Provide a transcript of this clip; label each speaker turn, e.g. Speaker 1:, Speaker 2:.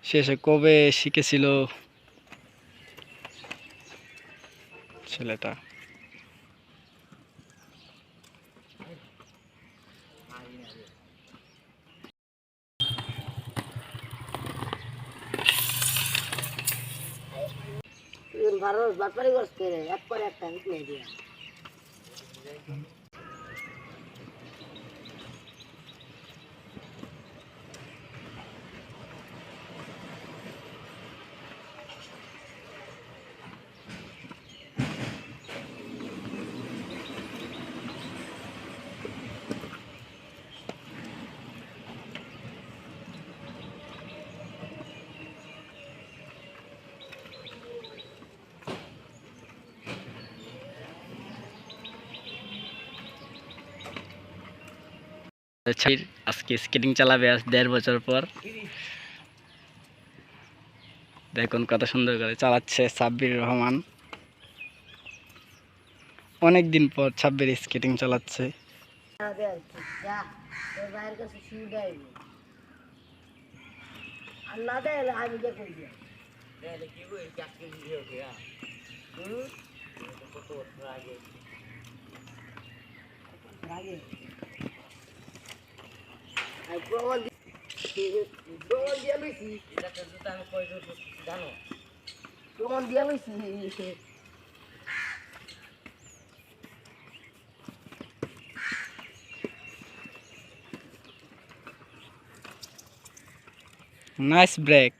Speaker 1: শেষে কবে শিখেছিল ছেলেটা?
Speaker 2: ভারত বাটপারি করতে এক পরে একটা নিয়ে দিয়া
Speaker 1: আজকে স্কেটিং চালাবে আজ 1.5 বছর পর। দেখুন কত সুন্দর করে চালাচ্ছে সাব্বির রহমান। অনেক দিন পর সাব্বির স্কেটিং চালাচ্ছে।
Speaker 2: প্রমাণ দিয়া লইছি
Speaker 1: নাইস ব্রেক।